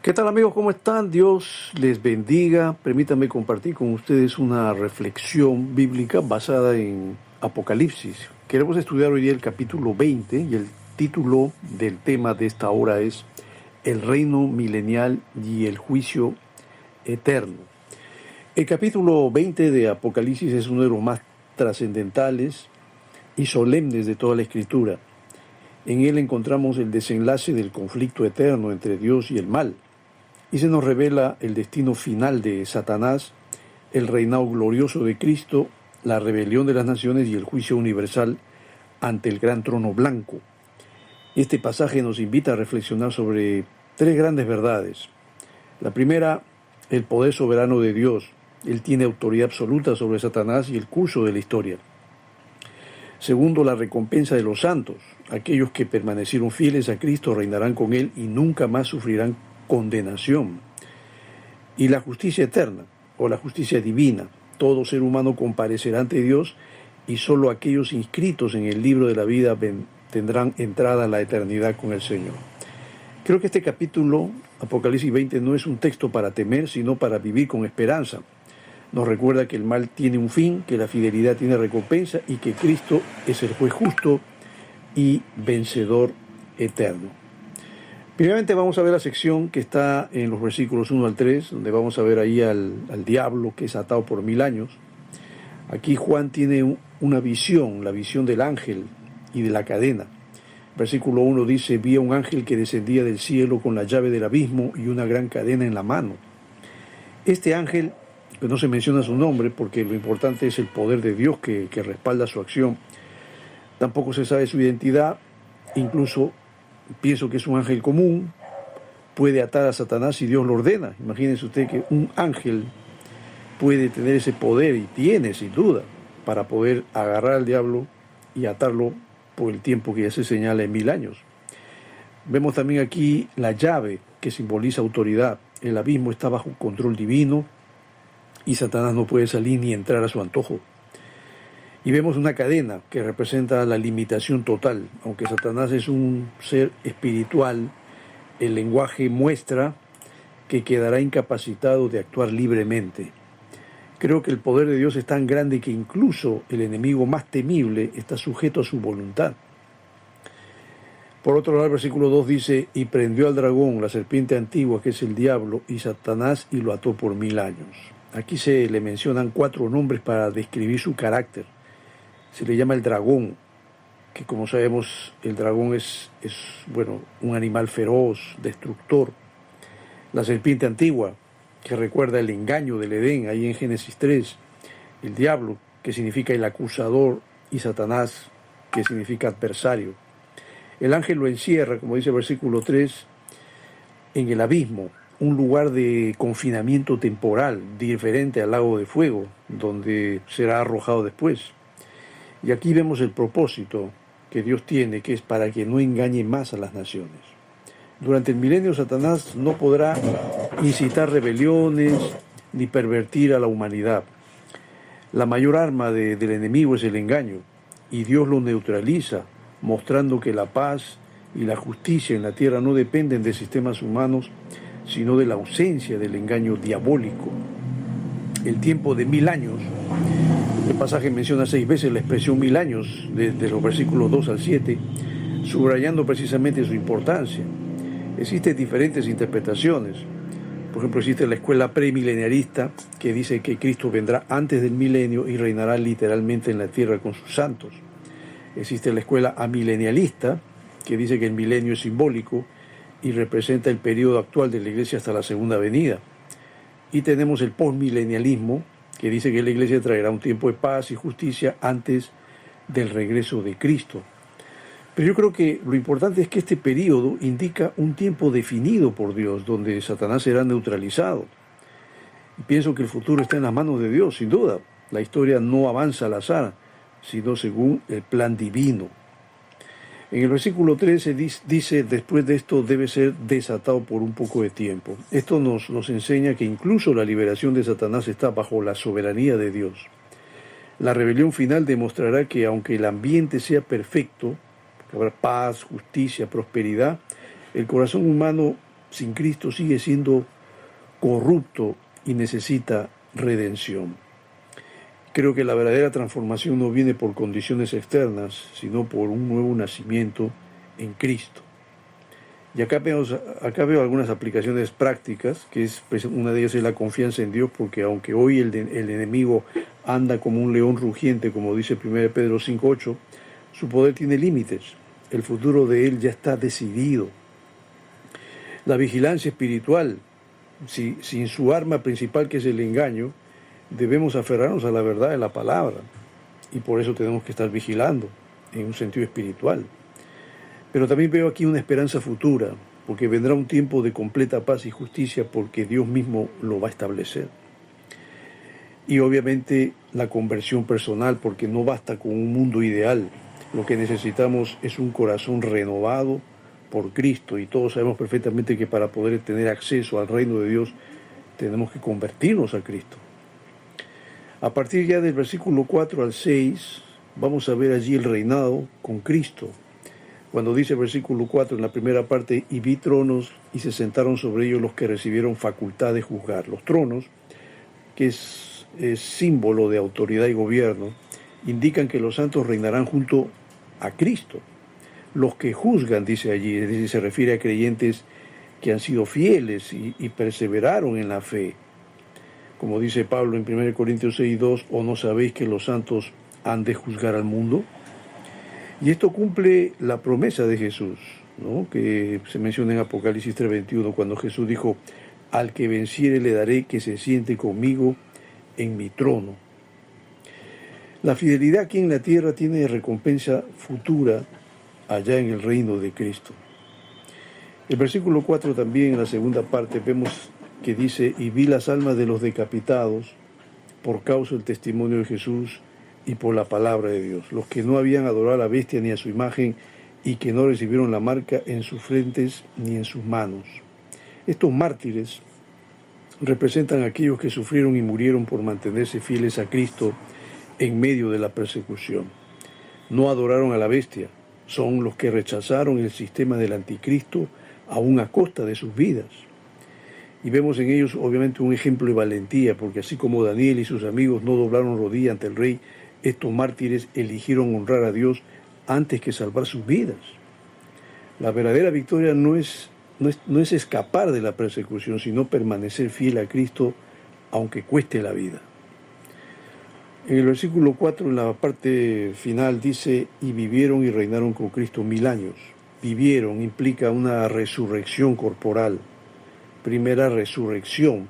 ¿Qué tal amigos? ¿Cómo están? Dios les bendiga. Permítanme compartir con ustedes una reflexión bíblica basada en Apocalipsis. Queremos estudiar hoy día el capítulo 20 y el título del tema de esta hora es El reino milenial y el juicio eterno. El capítulo 20 de Apocalipsis es uno de los más trascendentales y solemnes de toda la Escritura. En él encontramos el desenlace del conflicto eterno entre Dios y el mal. Y se nos revela el destino final de Satanás, el reinado glorioso de Cristo, la rebelión de las naciones y el juicio universal ante el gran trono blanco. Este pasaje nos invita a reflexionar sobre tres grandes verdades. La primera, el poder soberano de Dios. Él tiene autoridad absoluta sobre Satanás y el curso de la historia. Segundo, la recompensa de los santos. Aquellos que permanecieron fieles a Cristo reinarán con Él y nunca más sufrirán condenación. Y la justicia eterna, o la justicia divina. Todo ser humano comparecerá ante Dios y solo aquellos inscritos en el libro de la vida tendrán entrada a la eternidad con el Señor. Creo que este capítulo, Apocalipsis 20, no es un texto para temer, sino para vivir con esperanza. Nos recuerda que el mal tiene un fin, que la fidelidad tiene recompensa y que Cristo es el juez justo y vencedor eterno. Primeramente vamos a ver la sección que está en los versículos 1 al 3, donde vamos a ver ahí al diablo que es atado por 1000 años. Aquí Juan tiene una visión, la visión del ángel y de la cadena. Versículo 1 dice: vi a un ángel que descendía del cielo con la llave del abismo y una gran cadena en la mano. Este ángel, pues no se menciona su nombre porque lo importante es el poder de Dios que respalda su acción. Tampoco se sabe su identidad, incluso pienso que es un ángel común, puede atar a Satanás si Dios lo ordena. Imagínense usted que un ángel puede tener ese poder, y tiene sin duda, para poder agarrar al diablo y atarlo por el tiempo que ya se señala en 1000 años. Vemos también aquí la llave que simboliza autoridad. El abismo está bajo control divino y Satanás no puede salir ni entrar a su antojo. Y vemos una cadena que representa la limitación total. Aunque Satanás es un ser espiritual, el lenguaje muestra que quedará incapacitado de actuar libremente. Creo que el poder de Dios es tan grande que incluso el enemigo más temible está sujeto a su voluntad. Por otro lado, el versículo 2 dice: y prendió al dragón, la serpiente antigua, que es el diablo, y Satanás, y lo ató por 1000 años. Aquí se le mencionan 4 nombres para describir su carácter. Se le llama el dragón, que como sabemos el dragón es un animal feroz, destructor. La serpiente antigua, que recuerda el engaño del Edén, ahí en Génesis 3. El diablo, que significa el acusador, y Satanás, que significa adversario. El ángel lo encierra, como dice el versículo 3, en el abismo, un lugar de confinamiento temporal, diferente al lago de fuego, donde será arrojado después. Y aquí vemos el propósito que Dios tiene, que es para que no engañe más a las naciones. Durante el milenio, Satanás no podrá incitar rebeliones ni pervertir a la humanidad. La mayor arma del enemigo es el engaño, y Dios lo neutraliza, mostrando que la paz y la justicia en la tierra no dependen de sistemas humanos, sino de la ausencia del engaño diabólico. El tiempo de 1000 años. El pasaje menciona 6 veces la expresión 1000 años, desde los versículos 2 al 7, subrayando precisamente su importancia. Existen diferentes interpretaciones. Por ejemplo, existe la escuela premilenialista, que dice que Cristo vendrá antes del milenio y reinará literalmente en la tierra con sus santos. Existe la escuela amilenialista, que dice que el milenio es simbólico y representa el periodo actual de la Iglesia hasta la segunda venida. Y tenemos el postmilenialismo, que dice que la Iglesia traerá un tiempo de paz y justicia antes del regreso de Cristo. Pero yo creo que lo importante es que este periodo indica un tiempo definido por Dios, donde Satanás será neutralizado. Y pienso que el futuro está en las manos de Dios, sin duda. La historia no avanza al azar, sino según el plan divino. En el versículo 13 dice: después de esto debe ser desatado por un poco de tiempo. Esto nos enseña que incluso la liberación de Satanás está bajo la soberanía de Dios. La rebelión final demostrará que aunque el ambiente sea perfecto, que habrá paz, justicia, prosperidad, el corazón humano sin Cristo sigue siendo corrupto y necesita redención. Creo que la verdadera transformación no viene por condiciones externas, sino por un nuevo nacimiento en Cristo. Y acá veo algunas aplicaciones prácticas, que una de ellas es la confianza en Dios, porque aunque hoy el enemigo anda como un león rugiente, como dice 1 Pedro 5:8, su poder tiene límites. El futuro de él ya está decidido. La vigilancia espiritual, sin su arma principal, que es el engaño, debemos aferrarnos a la verdad de la palabra. Y por eso tenemos que estar vigilando en un sentido espiritual. Pero también veo aquí una esperanza futura, porque vendrá un tiempo de completa paz y justicia, porque Dios mismo lo va a establecer. Y obviamente la conversión personal, porque no basta con un mundo ideal. Lo que necesitamos es un corazón renovado por Cristo, y todos sabemos perfectamente que para poder tener acceso al reino de Dios tenemos que convertirnos a Cristo. A partir ya del versículo 4 al 6, vamos a ver allí el reinado con Cristo. Cuando dice el versículo 4 en la primera parte, y vi tronos y se sentaron sobre ellos los que recibieron facultad de juzgar. Los tronos, que es símbolo de autoridad y gobierno, indican que los santos reinarán junto a Cristo. Los que juzgan, dice allí, es decir, se refiere a creyentes que han sido fieles y perseveraron en la fe. Como dice Pablo en 1 Corintios 6:2, ¿o no sabéis que los santos han de juzgar al mundo? Y esto cumple la promesa de Jesús, ¿no?, que se menciona en Apocalipsis 3:21, cuando Jesús dijo, al que venciere le daré que se siente conmigo en mi trono. La fidelidad aquí en la tierra tiene recompensa futura allá en el reino de Cristo. El versículo 4 también, en la segunda parte, vemos que dice, y vi las almas de los decapitados por causa del testimonio de Jesús y por la palabra de Dios, los que no habían adorado a la bestia ni a su imagen y que no recibieron la marca en sus frentes ni en sus manos. Estos mártires representan a aquellos que sufrieron y murieron por mantenerse fieles a Cristo en medio de la persecución. No adoraron a la bestia, son los que rechazaron el sistema del anticristo aún a costa de sus vidas. Y vemos en ellos obviamente un ejemplo de valentía, porque así como Daniel y sus amigos no doblaron rodilla ante el rey, estos mártires eligieron honrar a Dios antes que salvar sus vidas. La verdadera victoria no es escapar de la persecución, sino permanecer fiel a Cristo aunque cueste la vida. En el versículo 4, en la parte final, dice, y vivieron y reinaron con Cristo 1000 años. Vivieron implica una resurrección corporal. Primera resurrección.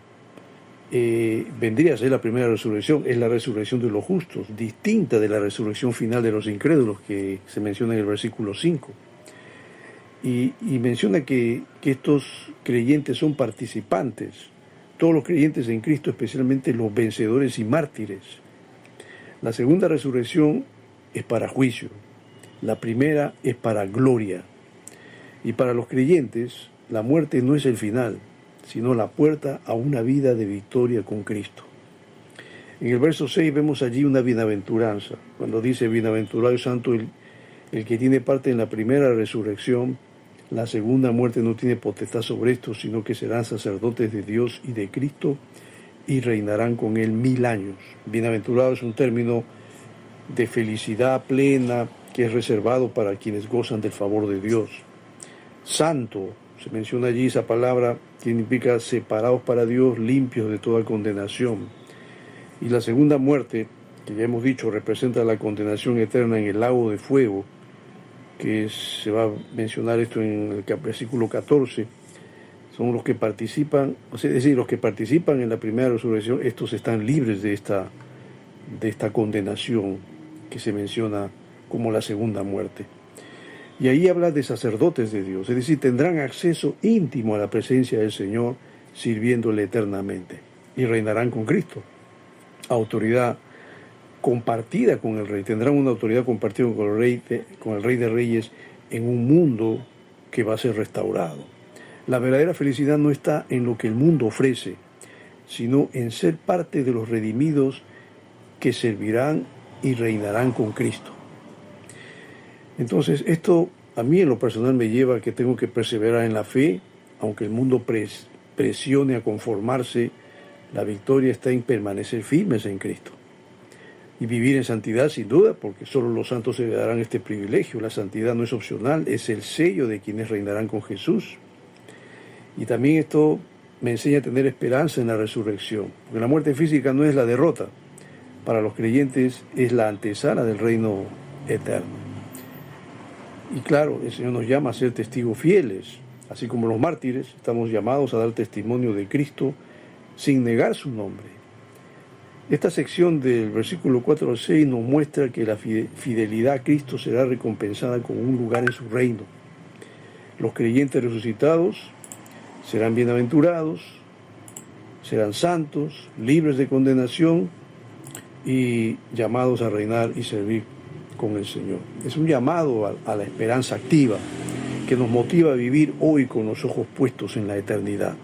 Vendría a ser la primera resurrección, es la resurrección de los justos, distinta de la resurrección final de los incrédulos que se menciona en el versículo 5. Y menciona que estos creyentes son participantes, todos los creyentes en Cristo, especialmente los vencedores y mártires. La segunda resurrección es para juicio, la primera es para gloria. Y para los creyentes, la muerte no es el final, sino la puerta a una vida de victoria con Cristo. En el verso 6 vemos allí una bienaventuranza, cuando dice, bienaventurado y santo el que tiene parte en la primera resurrección, la segunda muerte no tiene potestad sobre estos, sino que serán sacerdotes de Dios y de Cristo y reinarán con él 1000 años. Bienaventurado es un término de felicidad plena que es reservado para quienes gozan del favor de Dios. Santo, se menciona allí esa palabra que significa separados para Dios, limpios de toda condenación. Y la segunda muerte, que ya hemos dicho, representa la condenación eterna en el lago de fuego, que se va a mencionar esto en el versículo 14, son los que participan, es decir, los que participan en la primera resurrección, estos están libres de esta condenación que se menciona como la segunda muerte. Y ahí habla de sacerdotes de Dios, es decir, tendrán acceso íntimo a la presencia del Señor, sirviéndole eternamente, y reinarán con Cristo. Autoridad compartida con el Rey, tendrán una autoridad compartida con el Rey de Reyes en un mundo que va a ser restaurado. La verdadera felicidad no está en lo que el mundo ofrece, sino en ser parte de los redimidos que servirán y reinarán con Cristo. Entonces, esto a mí en lo personal me lleva a que tengo que perseverar en la fe, aunque el mundo presione a conformarse, la victoria está en permanecer firmes en Cristo. Y vivir en santidad, sin duda, porque solo los santos heredarán este privilegio. La santidad no es opcional, es el sello de quienes reinarán con Jesús. Y también esto me enseña a tener esperanza en la resurrección, porque la muerte física no es la derrota. Para los creyentes es la antesala del reino eterno. Y claro, el Señor nos llama a ser testigos fieles. Así como los mártires, estamos llamados a dar testimonio de Cristo sin negar su nombre. Esta sección del versículo 4 al 6 nos muestra que la fidelidad a Cristo será recompensada con un lugar en su reino. Los creyentes resucitados serán bienaventurados, serán santos, libres de condenación y llamados a reinar y servir con el Señor. Es un llamado a la esperanza activa que nos motiva a vivir hoy con los ojos puestos en la eternidad.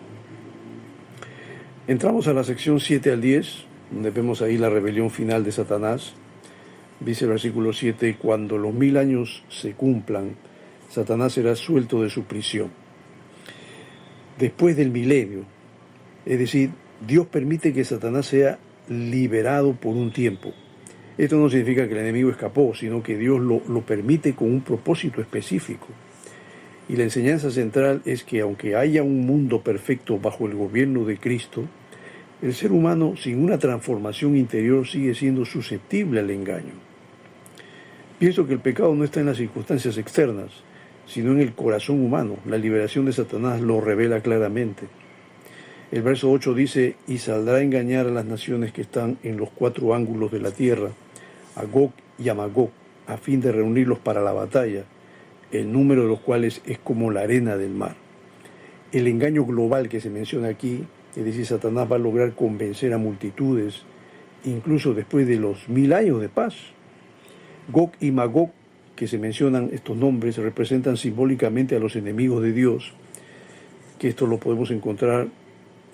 Entramos a la sección 7 al 10, donde vemos ahí la rebelión final de Satanás. Dice el versículo 7, cuando los 1000 años se cumplan, Satanás será suelto de su prisión. Después del milenio, es decir, Dios permite que Satanás sea liberado por un tiempo. Esto no significa que el enemigo escapó, sino que Dios lo permite con un propósito específico. Y la enseñanza central es que aunque haya un mundo perfecto bajo el gobierno de Cristo, el ser humano sin una transformación interior sigue siendo susceptible al engaño. Pienso que el pecado no está en las circunstancias externas, sino en el corazón humano. La liberación de Satanás lo revela claramente. El verso 8 dice, y saldrá a engañar a las naciones que están en los 4 ángulos de la tierra, a Gog y a Magog, a fin de reunirlos para la batalla, el número de los cuales es como la arena del mar. El engaño global que se menciona aquí, es decir, Satanás va a lograr convencer a multitudes, incluso después de los 1000 años de paz. Gog y Magog, que se mencionan estos nombres, representan simbólicamente a los enemigos de Dios, que esto lo podemos encontrar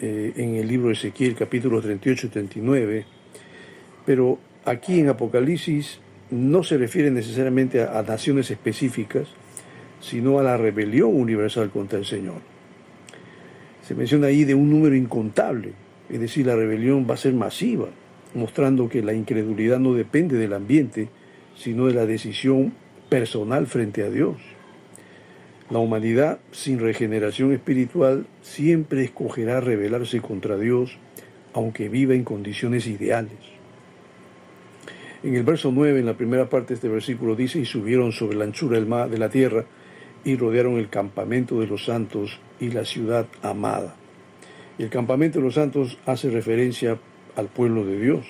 en el libro de Ezequiel, capítulos 38 y 39, pero aquí en Apocalipsis no se refiere necesariamente a naciones específicas, sino a la rebelión universal contra el Señor. Se menciona ahí de un número incontable, es decir, la rebelión va a ser masiva, mostrando que la incredulidad no depende del ambiente, sino de la decisión personal frente a Dios. La humanidad sin regeneración espiritual siempre escogerá rebelarse contra Dios, aunque viva en condiciones ideales. En el verso 9, en la primera parte de este versículo, dice, y subieron sobre la anchura del mar, de la tierra, y rodearon el campamento de los santos y la ciudad amada. Y el campamento de los santos hace referencia al pueblo de Dios.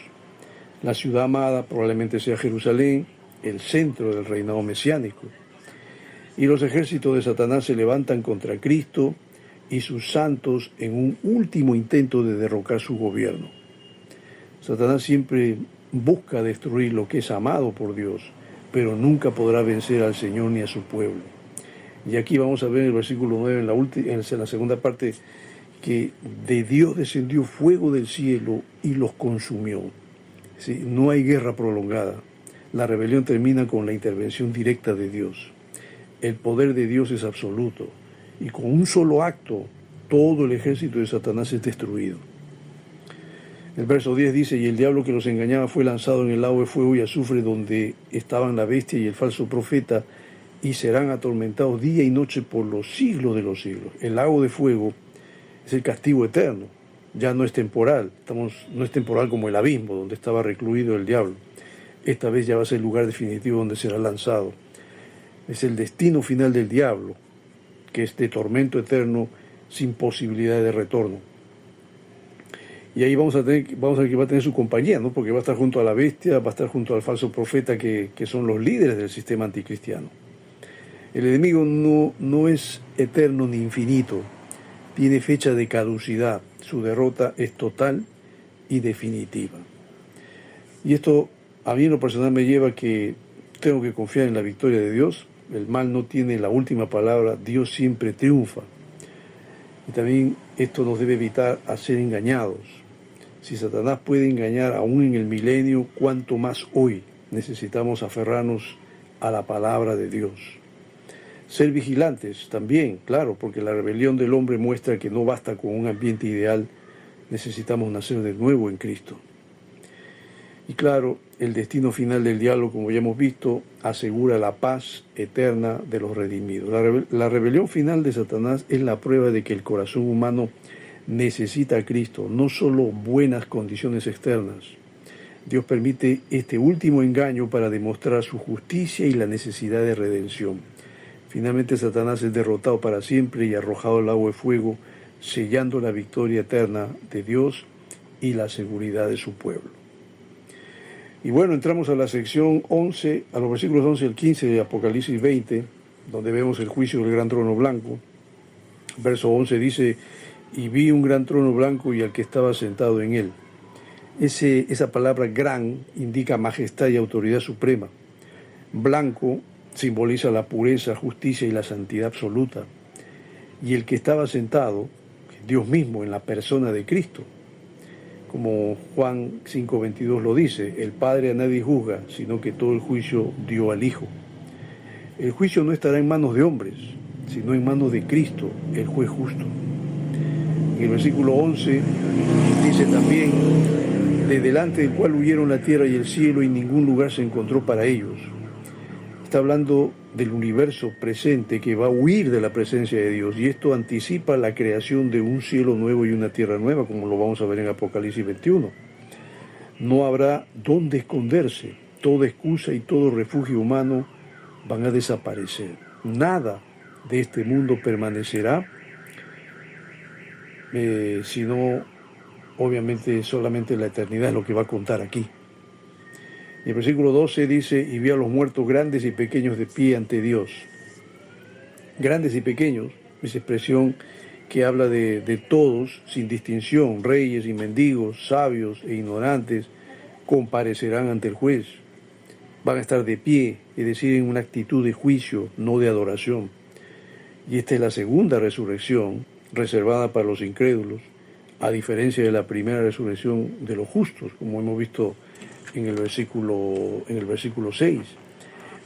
La ciudad amada probablemente sea Jerusalén, el centro del reinado mesiánico. Y los ejércitos de Satanás se levantan contra Cristo y sus santos en un último intento de derrocar su gobierno. Satanás siempre busca destruir lo que es amado por Dios, pero nunca podrá vencer al Señor ni a su pueblo. Y aquí vamos a ver en el versículo 9, en la segunda parte, que de Dios descendió fuego del cielo y los consumió. ¿Sí? No hay guerra prolongada. La rebelión termina con la intervención directa de Dios. El poder de Dios es absoluto, y con un solo acto, todo el ejército de Satanás es destruido. El verso 10 dice, y el diablo que los engañaba fue lanzado en el lago de fuego y azufre donde estaban la bestia y el falso profeta, y serán atormentados día y noche por los siglos de los siglos. El lago de fuego es el castigo eterno, ya no es temporal, no es temporal como el abismo donde estaba recluido el diablo. Esta vez ya va a ser el lugar definitivo donde será lanzado. Es el destino final del diablo, que es de tormento eterno sin posibilidad de retorno. Y ahí vamos a ver que va a tener su compañía, ¿no? Porque va a estar junto a la bestia, va a estar junto al falso profeta, que son los líderes del sistema anticristiano. El enemigo no es eterno ni infinito, tiene fecha de caducidad, su derrota es total y definitiva. Y esto a mí en lo personal me lleva a que tengo que confiar en la victoria de Dios. El mal no tiene la última palabra, Dios siempre triunfa. Y también esto nos debe evitar a ser engañados. Si Satanás puede engañar aún en el milenio, cuánto más hoy necesitamos aferrarnos a la palabra de Dios. Ser vigilantes también, claro, porque la rebelión del hombre muestra que no basta con un ambiente ideal, necesitamos nacer de nuevo en Cristo. Y claro, el destino final del diálogo, como ya hemos visto, asegura la paz eterna de los redimidos. La rebelión final de Satanás es la prueba de que el corazón humano necesita a Cristo, no solo buenas condiciones externas. Dios permite este último engaño para demostrar su justicia y la necesidad de redención. Finalmente Satanás es derrotado para siempre y arrojado al lago de fuego, sellando la victoria eterna de Dios y la seguridad de su pueblo. Y bueno, entramos a la sección 11, a los versículos 11 al 15 de Apocalipsis 20, donde vemos el juicio del gran trono blanco. Verso 11 dice, y vi un gran trono blanco y al que estaba sentado en él. Esa palabra gran indica majestad y autoridad suprema. Blanco simboliza la pureza, justicia y la santidad absoluta. Y el que estaba sentado, Dios mismo en la persona de Cristo. Como Juan 5:22 lo dice, el Padre a nadie juzga, sino que todo el juicio dio al Hijo. El juicio no estará en manos de hombres, sino en manos de Cristo, el juez justo. En el versículo 11 dice también, de delante del cual huyeron la tierra y el cielo y ningún lugar se encontró para ellos. Está hablando del universo presente que va a huir de la presencia de Dios, y esto anticipa la creación de un cielo nuevo y una tierra nueva, como lo vamos a ver en Apocalipsis 21. No habrá dónde esconderse, toda excusa y todo refugio humano van a desaparecer. Nada de este mundo permanecerá, sino obviamente solamente la eternidad es lo que va a contar aquí. Y el versículo 12 dice, y vi a los muertos grandes y pequeños de pie ante Dios. Grandes y pequeños, es expresión que habla de todos, sin distinción, reyes y mendigos, sabios e ignorantes, comparecerán ante el juez. Van a estar de pie, es decir, en una actitud de juicio, no de adoración. Y esta es la segunda resurrección, reservada para los incrédulos, a diferencia de la primera resurrección de los justos, como hemos visto en el versículo 6.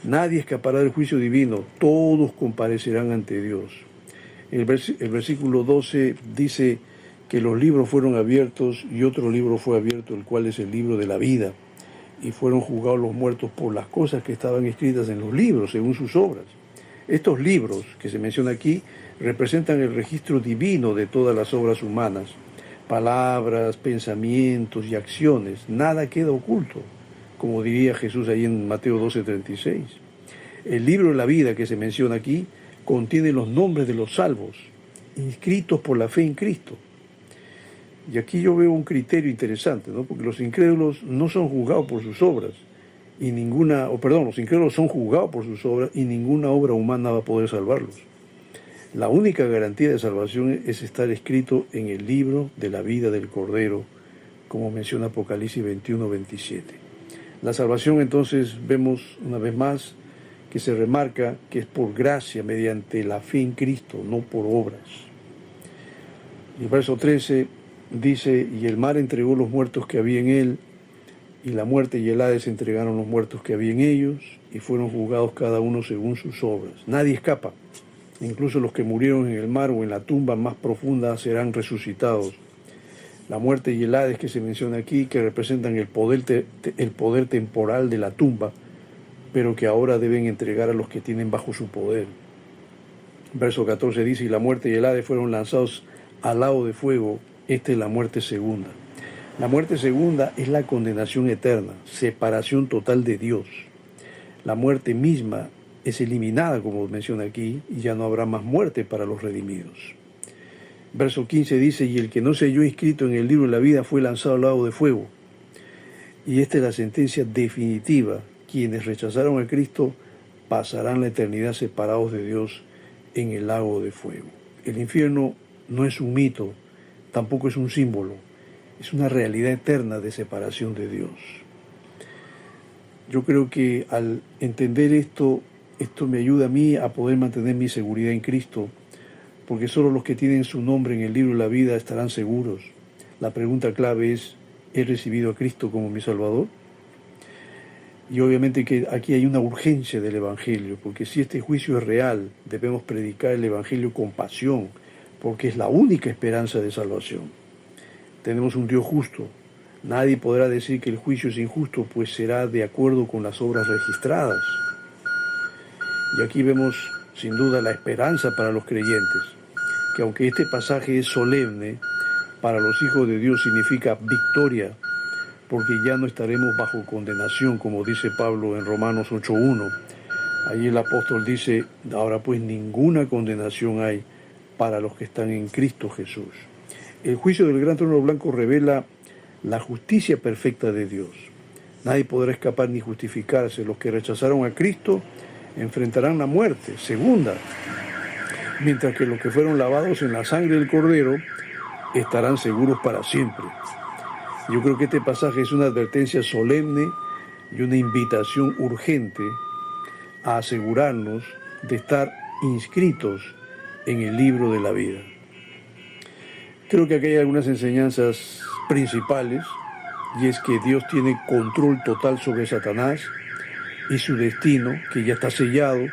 Nadie escapará del juicio divino, todos comparecerán ante Dios. El versículo 12 dice que los libros fueron abiertos y otro libro fue abierto, el cual es el libro de la vida, y fueron juzgados los muertos por las cosas que estaban escritas en los libros, según sus obras. Estos libros que se menciona aquí representan el registro divino de todas las obras humanas, palabras, pensamientos y acciones. Nada queda oculto, como diría Jesús ahí en Mateo 12:36. El libro de la vida que se menciona aquí contiene los nombres de los salvos, inscritos por la fe en Cristo. Y aquí yo veo un criterio interesante, ¿no? Porque los incrédulos no son juzgados por sus obras, los incrédulos son juzgados por sus obras y ninguna obra humana va a poder salvarlos. La única garantía de salvación es estar escrito en el libro de la vida del Cordero, como menciona Apocalipsis 21:27. La salvación entonces vemos una vez más que se remarca que es por gracia mediante la fe en Cristo, no por obras. Y el verso 13 dice, y el mar entregó los muertos que había en él, y la muerte y el Hades entregaron los muertos que había en ellos, y fueron juzgados cada uno según sus obras. Nadie escapa. Incluso los que murieron en el mar o en la tumba más profunda serán resucitados. La muerte y el Hades que se menciona aquí, que representan el poder temporal de la tumba, pero que ahora deben entregar a los que tienen bajo su poder. Verso 14 dice, y la muerte y el Hades fueron lanzados al lago de fuego. Esta es la muerte segunda. La muerte segunda es la condenación eterna, separación total de Dios. La muerte misma es eliminada, como menciona aquí, y ya no habrá más muerte para los redimidos. Verso 15 dice, y el que no se halló inscrito en el libro de la vida fue lanzado al lago de fuego. Y esta es la sentencia definitiva. Quienes rechazaron a Cristo pasarán la eternidad separados de Dios en el lago de fuego. El infierno no es un mito, tampoco es un símbolo, es una realidad eterna de separación de Dios. Yo creo que al entender esto me ayuda a mí a poder mantener mi seguridad en Cristo, porque solo los que tienen su nombre en el libro de la vida estarán seguros. La pregunta clave es, ¿he recibido a Cristo como mi Salvador? Y obviamente que aquí hay una urgencia del Evangelio, porque si este juicio es real, debemos predicar el Evangelio con pasión, porque es la única esperanza de salvación. Tenemos un Dios justo. Nadie podrá decir que el juicio es injusto, pues será de acuerdo con las obras registradas. Y aquí vemos sin duda la esperanza para los creyentes, que aunque este pasaje es solemne, para los hijos de Dios significa victoria, porque ya no estaremos bajo condenación, como dice Pablo en Romanos 8:1. Allí el apóstol dice, ahora pues ninguna condenación hay para los que están en Cristo Jesús. El juicio del gran trono blanco revela la justicia perfecta de Dios. Nadie podrá escapar ni justificarse. Los que rechazaron a Cristo enfrentarán la muerte, segunda, mientras que los que fueron lavados en la sangre del Cordero estarán seguros para siempre. Yo creo que este pasaje es una advertencia solemne y una invitación urgente a asegurarnos de estar inscritos en el libro de la vida. Creo que aquí hay algunas enseñanzas principales, y es que Dios tiene control total sobre Satanás y su destino, que ya está sellado.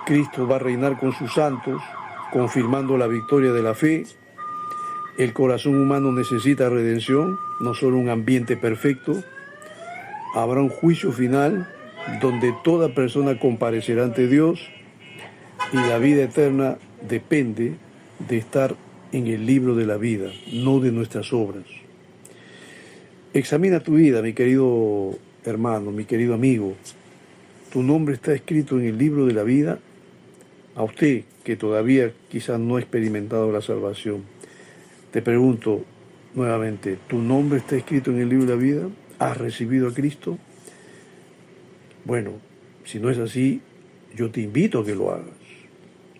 Cristo va a reinar con sus santos, confirmando la victoria de la fe. El corazón humano necesita redención, no solo un ambiente perfecto. Habrá un juicio final donde toda persona comparecerá ante Dios, y la vida eterna depende de estar en el libro de la vida, no de nuestras obras. Examina tu vida, mi querido hermano, mi querido amigo. ¿Tu nombre está escrito en el libro de la vida? A usted, que todavía quizás no ha experimentado la salvación, te pregunto nuevamente, ¿tu nombre está escrito en el libro de la vida? ¿Has recibido a Cristo? Bueno, si no es así, yo te invito a que lo hagas.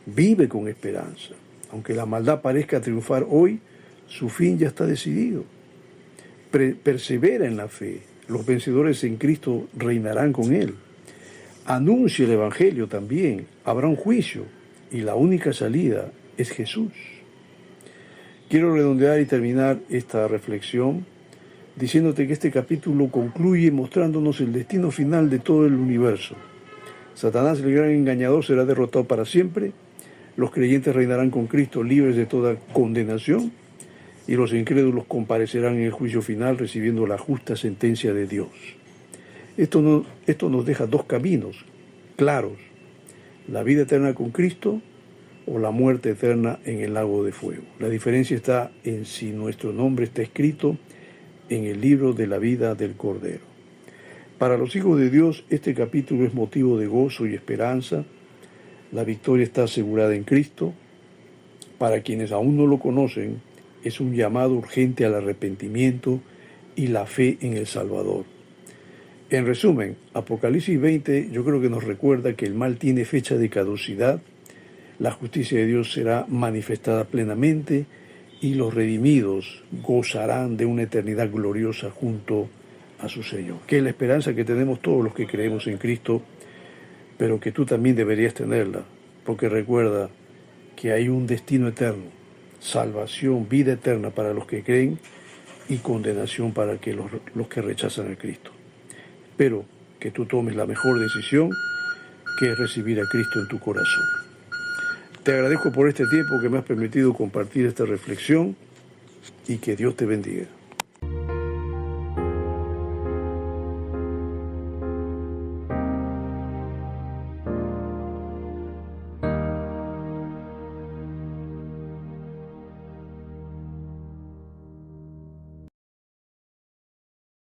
Vive con esperanza. Aunque la maldad parezca triunfar hoy, su fin ya está decidido. Persevera en la fe. Los vencedores en Cristo reinarán con Él. Anuncia el Evangelio también. Habrá un juicio y la única salida es Jesús. Quiero redondear y terminar esta reflexión diciéndote que este capítulo concluye mostrándonos el destino final de todo el universo. Satanás, el gran engañador, será derrotado para siempre. Los creyentes reinarán con Cristo libres de toda condenación, y los incrédulos comparecerán en el juicio final recibiendo la justa sentencia de Dios. Esto nos deja dos caminos claros: la vida eterna con Cristo o la muerte eterna en el lago de fuego. La diferencia está en si nuestro nombre está escrito en el libro de la vida del Cordero. Para los hijos de Dios, este capítulo es motivo de gozo y esperanza. La victoria está asegurada en Cristo. Para quienes aún no lo conocen, es un llamado urgente al arrepentimiento y la fe en el Salvador. En resumen, Apocalipsis 20 yo creo que nos recuerda que el mal tiene fecha de caducidad, la justicia de Dios será manifestada plenamente y los redimidos gozarán de una eternidad gloriosa junto a su Señor. Que es la esperanza que tenemos todos los que creemos en Cristo, pero que tú también deberías tenerla, porque recuerda que hay un destino eterno, salvación, vida eterna para los que creen y condenación para que los que rechazan a Cristo. Espero que tú tomes la mejor decisión, que es recibir a Cristo en tu corazón. Te agradezco por este tiempo que me has permitido compartir esta reflexión y que Dios te bendiga.